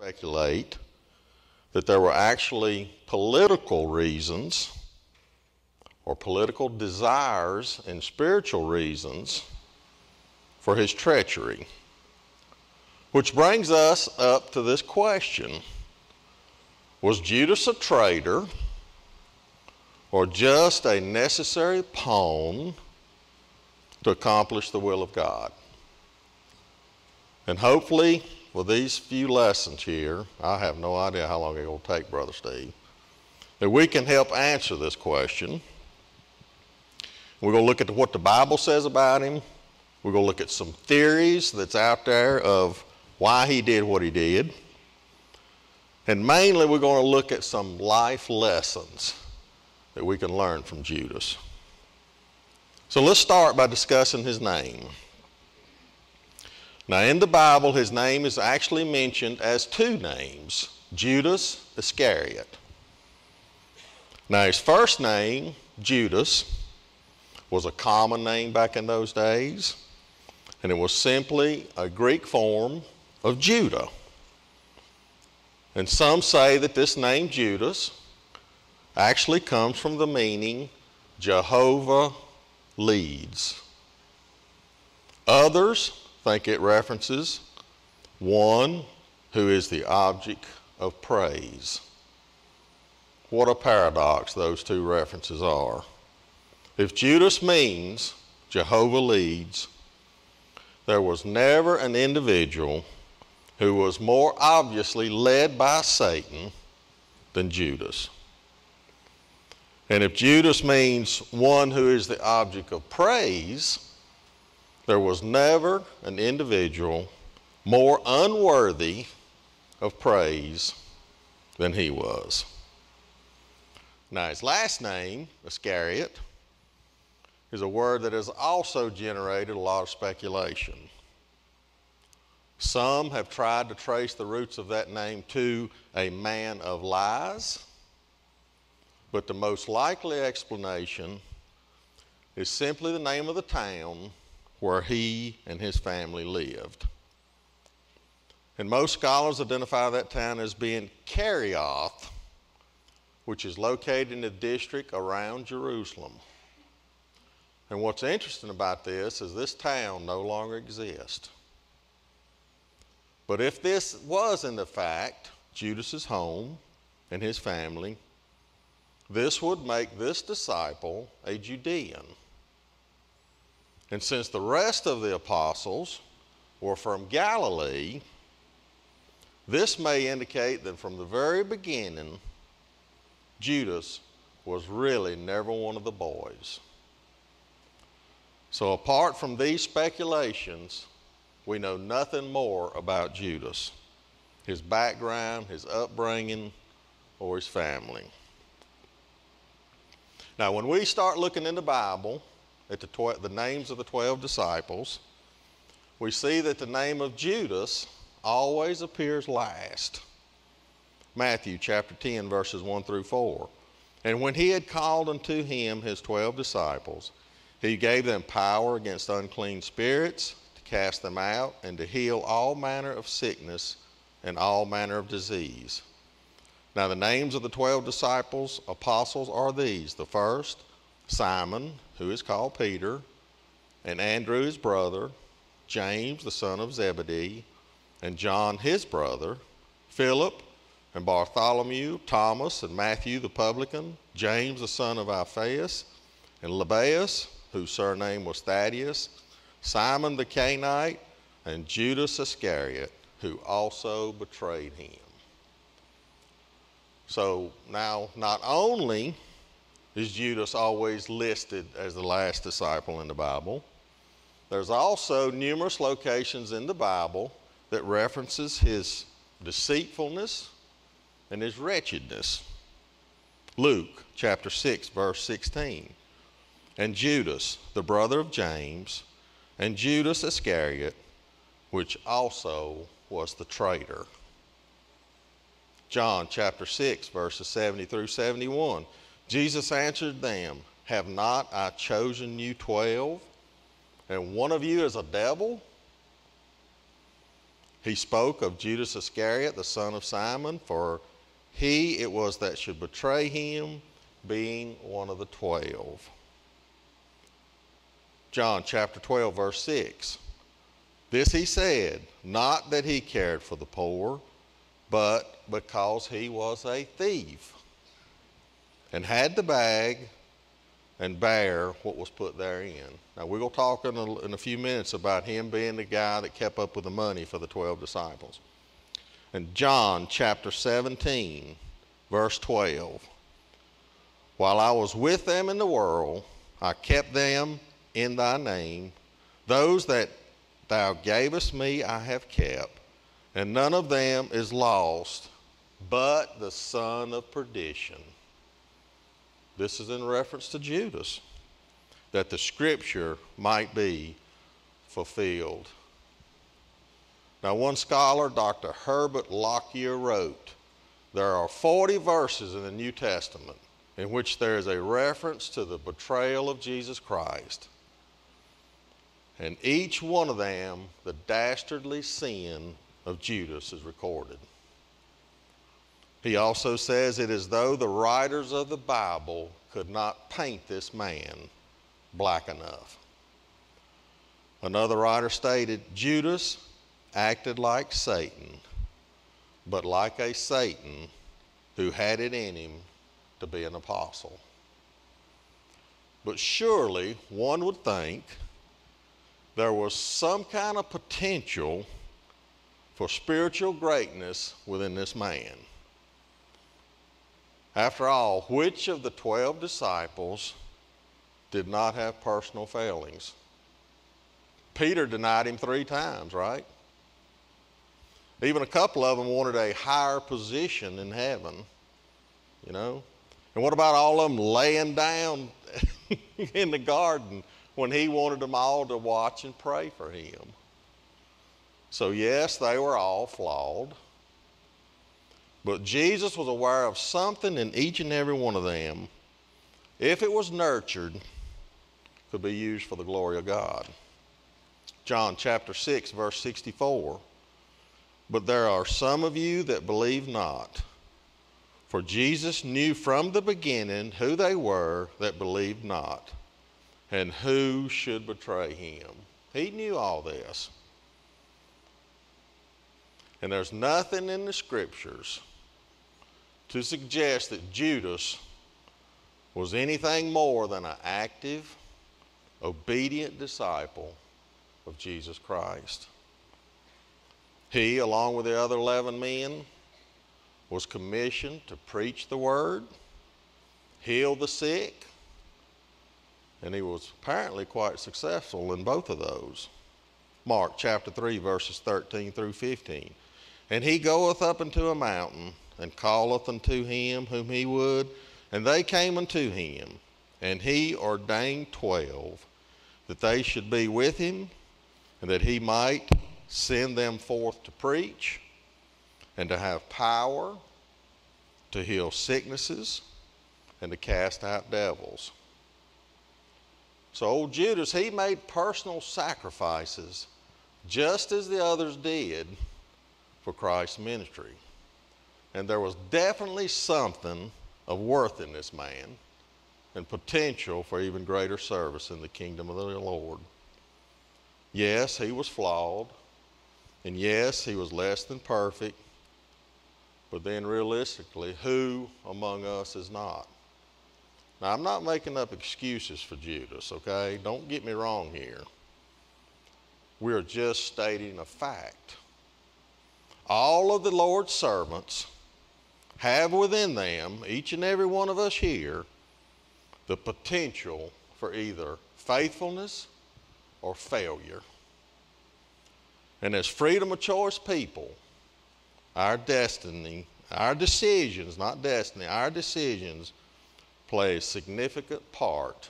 speculate that there were actually political reasons or political desires and spiritual reasons for his treachery. Which brings us up to this question: was Judas a traitor or just a necessary pawn to accomplish the will of God? And hopefully, with these few lessons here, I have no idea how long it will take, Brother Steve, that we can help answer this question. We're going to look at what the Bible says about him. We're going to look at some theories that's out there of why he did what he did. And mainly, we're going to look at some life lessons that we can learn from Judas. So let's start by discussing his name. Now, in the Bible, his name is actually mentioned as two names: Judas Iscariot. Now, his first name, Judas, was a common name back in those days, and it was simply a Greek form of Judah. And some say that this name, Judas, actually comes from the meaning Jehovah leads. Others think it references one who is the object of praise. What a paradox those two references are. If Judas means Jehovah leads, there was never an individual who was more obviously led by Satan than Judas. And if Judas means one who is the object of praise, there was never an individual more unworthy of praise than he was. Now, his last name, Iscariot, is a word that has also generated a lot of speculation. Some have tried to trace the roots of that name to a man of lies, but the most likely explanation is simply the name of the town where he and his family lived. And most scholars identify that town as being Kerioth, which is located in the district around Jerusalem. And what's interesting about this is this town no longer exists. But if this was in the fact Judas's home and his family, this would make this disciple a Judean. And since the rest of the apostles were from Galilee, this may indicate that from the very beginning, Judas was really never one of the boys. So apart from these speculations, we know nothing more about Judas, his background, his upbringing, or his family. Now, when we start looking in the Bible at the names of the 12 disciples, we see that the name of Judas always appears last. Matthew chapter 10, verses 1 through 4. And when he had called unto him his 12 disciples, he gave them power against unclean spirits, to cast them out, and to heal all manner of sickness and all manner of disease. Now the names of the 12 disciples, apostles, are these: the first, Simon, who is called Peter, and Andrew his brother, James the son of Zebedee, and John his brother, Philip, and Bartholomew, Thomas, and Matthew the publican, James the son of Alphaeus, and Lebbaeus, whose surname was Thaddeus, Simon the Canaanite, and Judas Iscariot, who also betrayed him. So now, not only is Judas always listed as the last disciple in the Bible, there's also numerous locations in the Bible that references his deceitfulness and his wretchedness. Luke chapter 6, verse 16. And Judas, the brother of James, and Judas Iscariot, which also was the traitor. John chapter 6, verses 70 through 71. Jesus answered them, Have not I chosen you 12, and one of you is a devil? He spoke of Judas Iscariot, the son of Simon, for he it was that should betray him, being one of the 12. John chapter 12, verse 6. This he said, not that he cared for the poor, but because he was a thief, and had the bag and bear what was put therein. Now we're going to talk in a few minutes about him being the guy that kept up with the money for the 12 disciples. And John chapter 17, verse 12. While I was with them in the world, I kept them in thy name. Those that thou gavest me I have kept, and none of them is lost, but the son of perdition. This is in reference to Judas, that the scripture might be fulfilled. Now, one scholar, Dr. Herbert Lockyer, wrote, there are 40 verses in the New Testament in which there is a reference to the betrayal of Jesus Christ. And each one of them, the dastardly sin of Judas is recorded. He also says it is though the writers of the Bible could not paint this man black enough. Another writer stated, Judas acted like Satan, but like a Satan who had it in him to be an apostle. But surely one would think there was some kind of potential for spiritual greatness within this man. After all, which of the 12 disciples did not have personal failings? Peter denied him 3 times, right? Even a couple of them wanted a higher position in heaven, you know. And what about all of them laying down in the garden when he wanted them all to watch and pray for him? So yes, they were all flawed. But Jesus was aware of something in each and every one of them, if it was nurtured, could be used for the glory of God. John chapter 6, verse 64. But there are some of you that believe not. For Jesus knew from the beginning who they were that believed not, and who should betray him. He knew all this. And there's nothing in the scriptures to suggest that Judas was anything more than an active, obedient disciple of Jesus Christ. He, along with the other 11 men, was commissioned to preach the word, heal the sick, and he was apparently quite successful in both of those. Mark chapter 3, verses 13 through 15. And he goeth up into a mountain, and calleth unto him whom he would, and they came unto him. And he ordained 12, that they should be with him, and that he might send them forth to preach, and to have power to heal sicknesses, and to cast out devils. So old Judas, he made personal sacrifices, just as the others did, for Christ's ministry. And there was definitely something of worth in this man, and potential for even greater service in the kingdom of the Lord. Yes, he was flawed, and yes, he was less than perfect, but then realistically, who among us is not? Now, I'm not making up excuses for Judas, okay? Don't get me wrong here. We're just stating a fact. All of the Lord's servants have within them, each and every one of us here, the potential for either faithfulness or failure. And as freedom of choice people, our destiny, our decisions, not destiny, our decisions play a significant part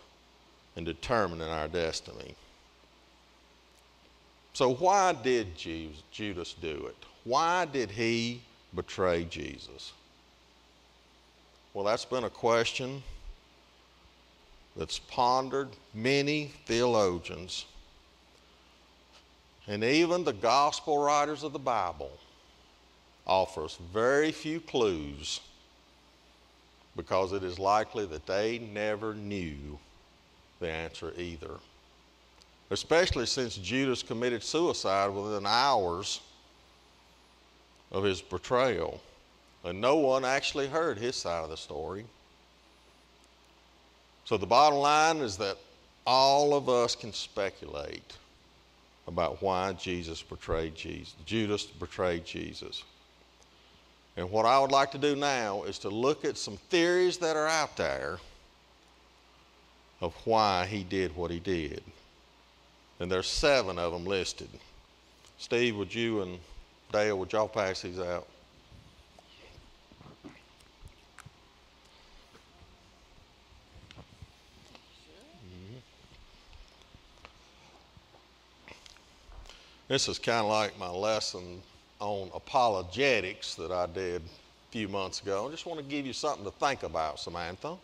in determining our destiny. So why did Judas do it? Why did he betray Jesus? Well, that's been a question that's pondered many theologians. And even the gospel writers of the Bible offer us very few clues, because it is likely that they never knew the answer either. Especially since Judas committed suicide within hours of his betrayal, and no one actually heard his side of the story. So the bottom line is that all of us can speculate about why Judas betrayed Jesus. And what I would like to do now is to look at some theories that are out there of why he did what he did. And there's 7 of them listed. Steve, would you and Dale, would y'all pass these out? This is kind of like my lesson on apologetics that I did a few months ago. I just want to give you something to think about, Samantha.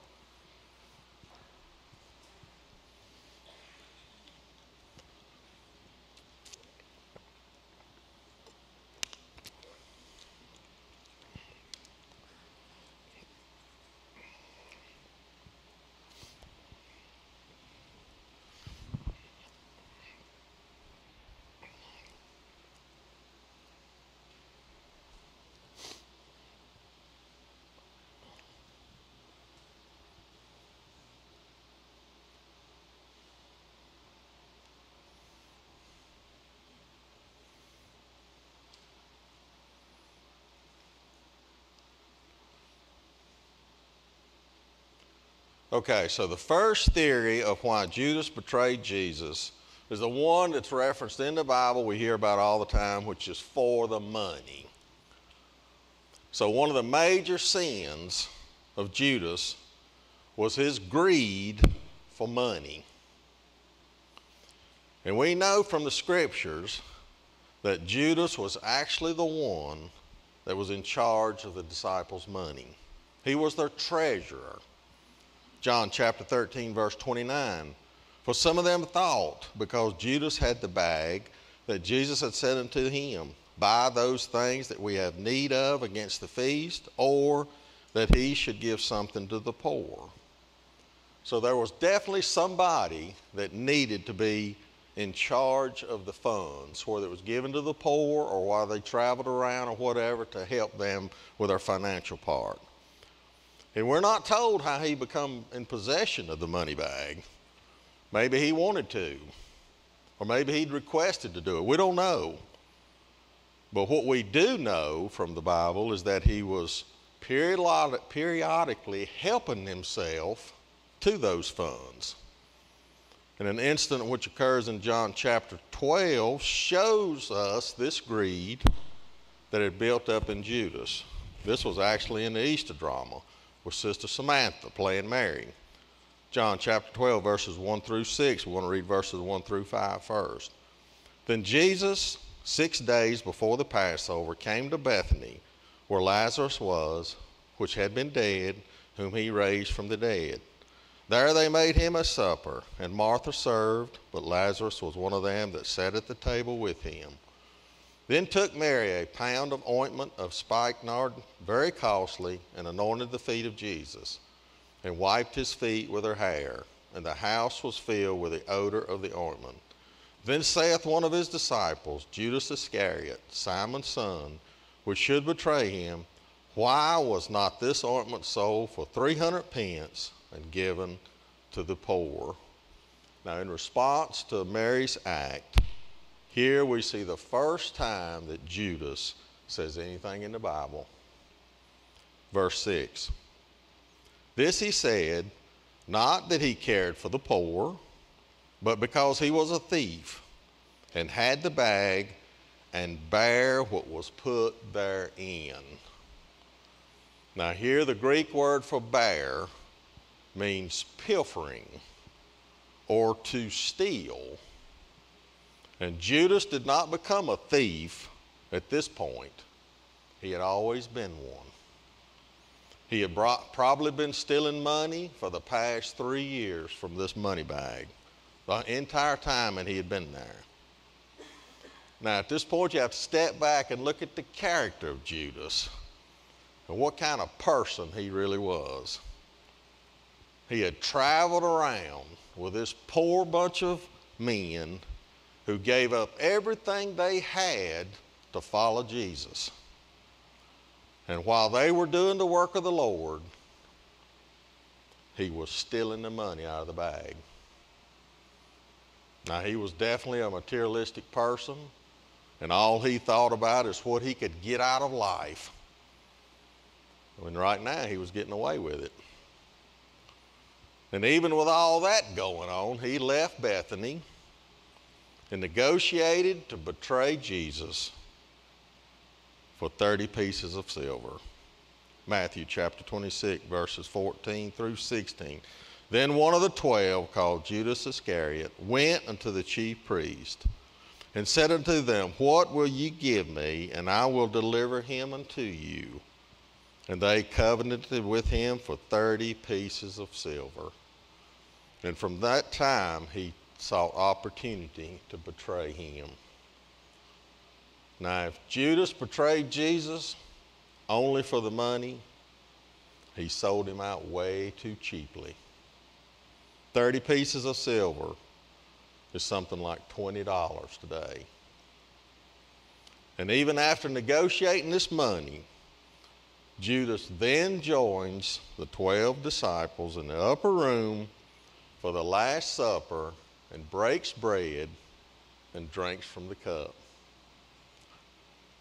Okay, so the first theory of why Judas betrayed Jesus is the one that's referenced in the Bible we hear about all the time, which is for the money. So one of the major sins of Judas was his greed for money. And we know from the scriptures that Judas was actually the one that was in charge of the disciples' money. He was their treasurer. John chapter 13, verse 29. For some of them thought, because Judas had the bag, that Jesus had said unto him, buy those things that we have need of against the feast, or that he should give something to the poor. So there was definitely somebody that needed to be in charge of the funds, whether it was given to the poor or while they traveled around or whatever, to help them with their financial part. And we're not told how he became in possession of the money bag. Maybe he wanted to, or maybe he'd requested to do it. We don't know. But what we do know from the Bible is that he was periodically helping himself to those funds. And an incident which occurs in John chapter 12 shows us this greed that had built up in Judas. This was actually in the Easter drama with Sister Samantha playing Mary. John chapter 12, verses 1 through 6. We want to read verses 1 through 5 first. Then Jesus, 6 days before the Passover, came to Bethany, where Lazarus was, which had been dead, whom he raised from the dead. There they made him a supper, and Martha served, but Lazarus was one of them that sat at the table with him. Then took Mary a pound of ointment of spikenard, very costly, and anointed the feet of Jesus, and wiped his feet with her hair. And the house was filled with the odor of the ointment. Then saith one of his disciples, Judas Iscariot, Simon's son, which should betray him, why was not this ointment sold for 300 pence and given to the poor? Now, in response to Mary's act, here we see the first time that Judas says anything in the Bible. Verse 6. This he said, not that he cared for the poor, but because he was a thief, and had the bag, and bare what was put therein. Now here the Greek word for bare means pilfering, or to steal. And Judas did not become a thief at this point. He had always been one. He had probably been stealing money for the past 3 years from this money bag, the entire time that he had been there. Now, at this point, you have to step back and look at the character of Judas and what kind of person he really was. He had traveled around with this poor bunch of men who gave up everything they had to follow Jesus. And while they were doing the work of the Lord, he was stealing the money out of the bag. Now, he was definitely a materialistic person, and all he thought about is what he could get out of life. And right now, he was getting away with it. And even with all that going on, he left Bethany and negotiated to betray Jesus for 30 pieces of silver. Matthew chapter 26, verses 14 through 16. Then one of the 12, called Judas Iscariot, went unto the chief priest and said unto them, What will ye give me, and I will deliver him unto you? And they covenanted with him for 30 pieces of silver. And from that time he sought opportunity to betray him. Now, if Judas betrayed Jesus only for the money, he sold him out way too cheaply. 30 pieces of silver is something like $20 today. And even after negotiating this money, Judas then joins the 12 disciples in the upper room for the Last Supper and breaks bread and drinks from the cup.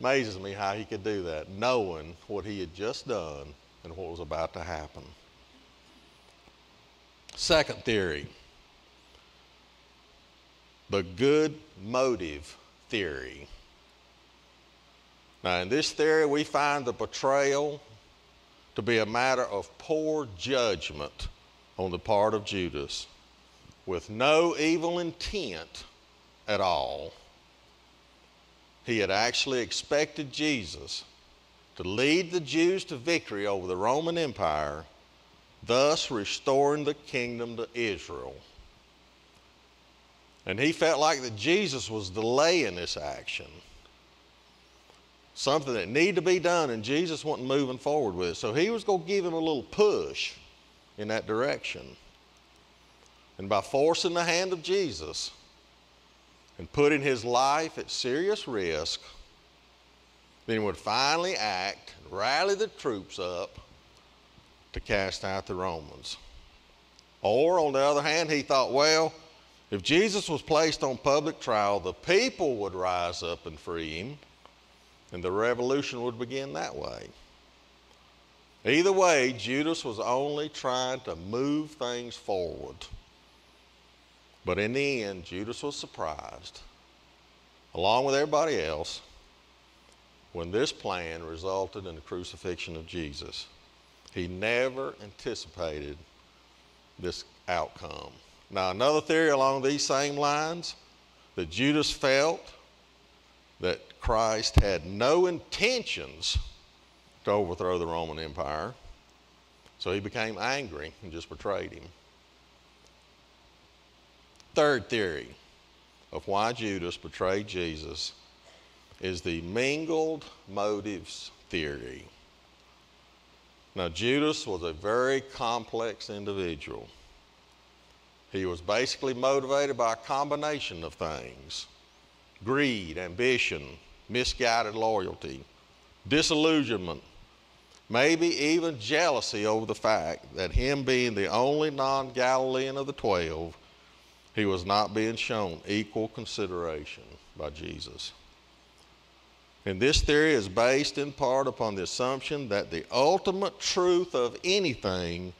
Amazes me how he could do that, knowing what he had just done and what was about to happen. Second theory, the good motive theory. Now, in this theory, we find the betrayal to be a matter of poor judgment on the part of Judas, with no evil intent at all. He had actually expected Jesus to lead the Jews to victory over the Roman Empire, thus restoring the kingdom to Israel. And he felt like that Jesus was delaying this action, something that needed to be done, and Jesus wasn't moving forward with it. So he was going to give him a little push in that direction. And by forcing the hand of Jesus and putting his life at serious risk, then he would finally act and rally the troops up to cast out the Romans. Or, on the other hand, he thought, well, if Jesus was placed on public trial, the people would rise up and free him, and the revolution would begin that way. Either way, Judas was only trying to move things forward. But in the end, Judas was surprised, along with everybody else, when this plan resulted in the crucifixion of Jesus. He never anticipated this outcome. Now, another theory along these same lines, that Judas felt that Christ had no intentions to overthrow the Roman Empire, so he became angry and just betrayed him. Third theory of why Judas betrayed Jesus is the mingled motives theory. Now, Judas was a very complex individual. He was basically motivated by a combination of things: greed, ambition, misguided loyalty, disillusionment, maybe even jealousy over the fact that him being the only non-Galilean of the 12, he was not being shown equal consideration by Jesus. And this theory is based in part upon the assumption that the ultimate truth of anything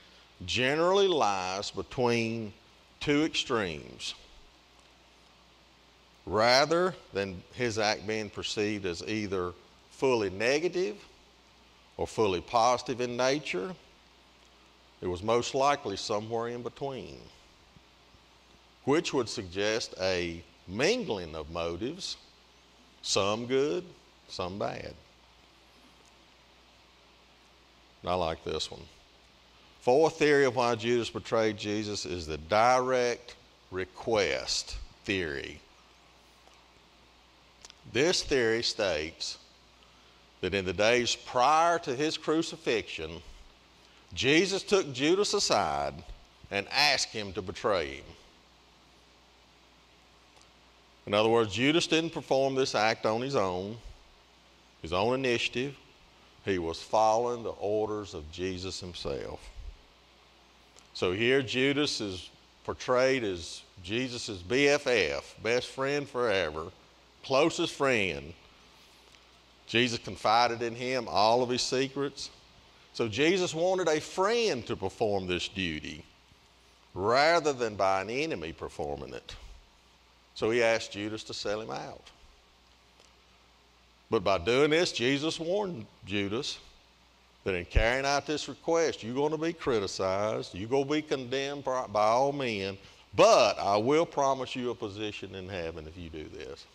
generally lies between two extremes, rather than his act being perceived as either fully negative or fully positive in nature. It was most likely somewhere in between, which would suggest a mingling of motives, some good, some bad. I like this one. Fourth theory of why Judas betrayed Jesus is the direct request theory. This theory states that in the days prior to his crucifixion, Jesus took Judas aside and asked him to betray him. In other words, Judas didn't perform this act on his own initiative. He was following the orders of Jesus himself. So here Judas is portrayed as Jesus' BFF, best friend forever, closest friend. Jesus confided in him all of his secrets. So Jesus wanted a friend to perform this duty rather than by an enemy performing it. So he asked Judas to sell him out. But by doing this, Jesus warned Judas that in carrying out this request, you're going to be criticized, you're going to be condemned by all men, but I will promise you a position in heaven if you do this.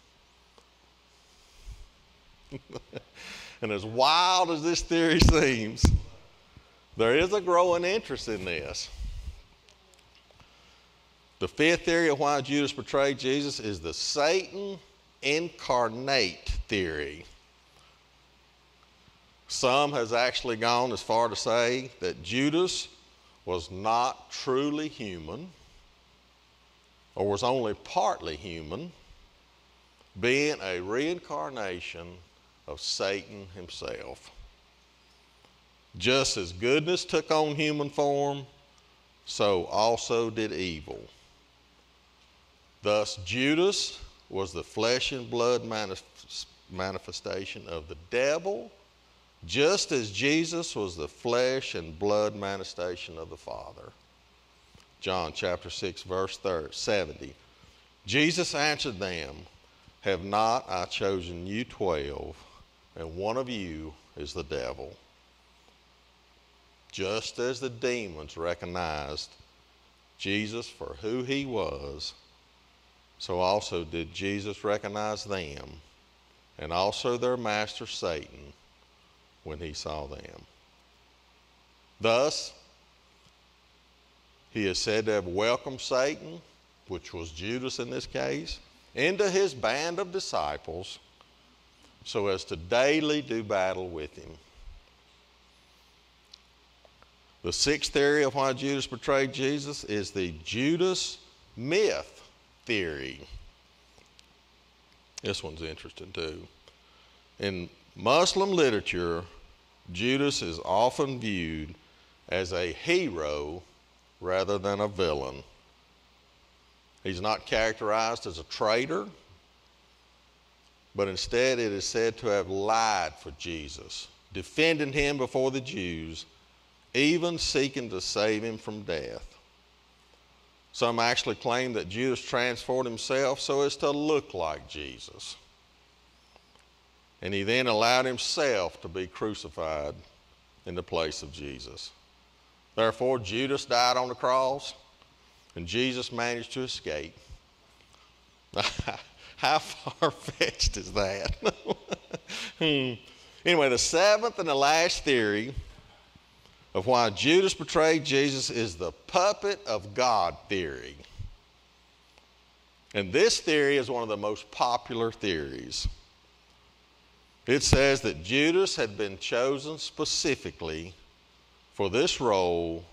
And as wild as this theory seems, there is a growing interest in this. The 5th theory of why Judas betrayed Jesus is the Satan incarnate theory. Some has actually gone as far to say that Judas was not truly human or was only partly human, being a reincarnation of Satan himself. Just as goodness took on human form, so also did evil. Thus, Judas was the flesh and blood manifestation of the devil, just as Jesus was the flesh and blood manifestation of the Father. John chapter 6, verse 70. Jesus answered them, "Have not I chosen you 12, and one of you is the devil?" Just as the demons recognized Jesus for who he was, so also did Jesus recognize them, and also their master Satan, when he saw them. Thus, he is said to have welcomed Satan, which was Judas in this case, into his band of disciples so as to daily do battle with him. The 6th theory of why Judas betrayed Jesus is the Judas myth theory. This one's interesting too. In Muslim literature, Judas is often viewed as a hero rather than a villain. He's not characterized as a traitor, but instead it is said to have lied for Jesus, defending him before the Jews, even seeking to save him from death. Some actually claim that Judas transformed himself so as to look like Jesus. And he then allowed himself to be crucified in the place of Jesus. Therefore, Judas died on the cross, and Jesus managed to escape. How far-fetched is that? Anyway, the 7th and the last theory of why Judas betrayed Jesus is the puppet of God theory. And this theory is one of the most popular theories. It says that Judas had been chosen specifically for this role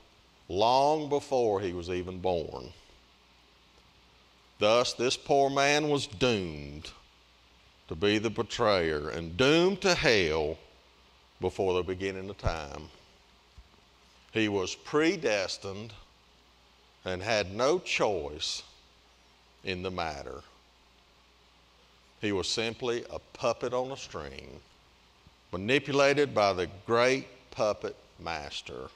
long before he was even born. Thus, this poor man was doomed to be the betrayer and doomed to hell before the beginning of time. He was predestined and had no choice in the matter. He was simply a puppet on a string, manipulated by the great puppet master.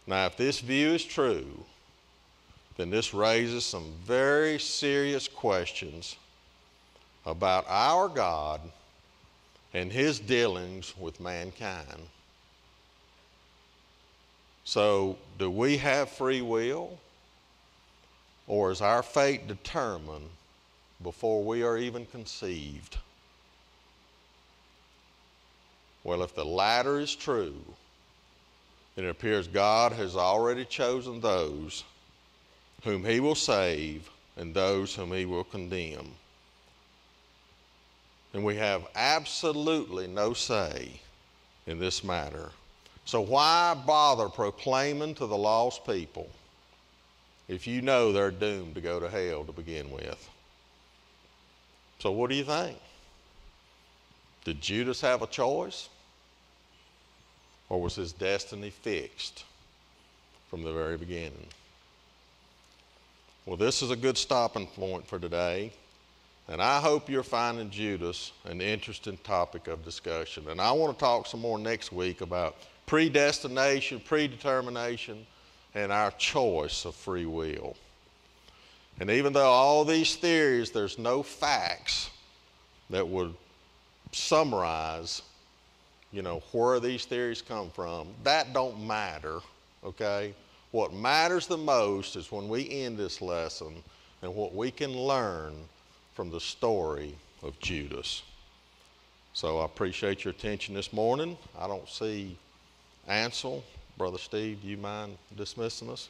Now, if this view is true, then this raises some very serious questions about our God and his dealings with mankind. So, do we have free will, or is our fate determined before we are even conceived? Well, if the latter is true, then it appears God has already chosen those whom he will save and those whom he will condemn. And we have absolutely no say in this matter. So why bother proclaiming to the lost people if you know they're doomed to go to hell to begin with? So what do you think? Did Judas have a choice? Or was his destiny fixed from the very beginning? Well, this is a good stopping point for today. And I hope you're finding Judas an interesting topic of discussion. And I want to talk some more next week about predestination, predetermination, and our choice of free will. And even though all these theories, there's no facts that would summarize, where these theories come from, that don't matter, okay? What matters the most is when we end this lesson and what we can learn from the story of Judas. So I appreciate your attention this morning. I don't see Ansel. Brother Steve, do you mind dismissing us?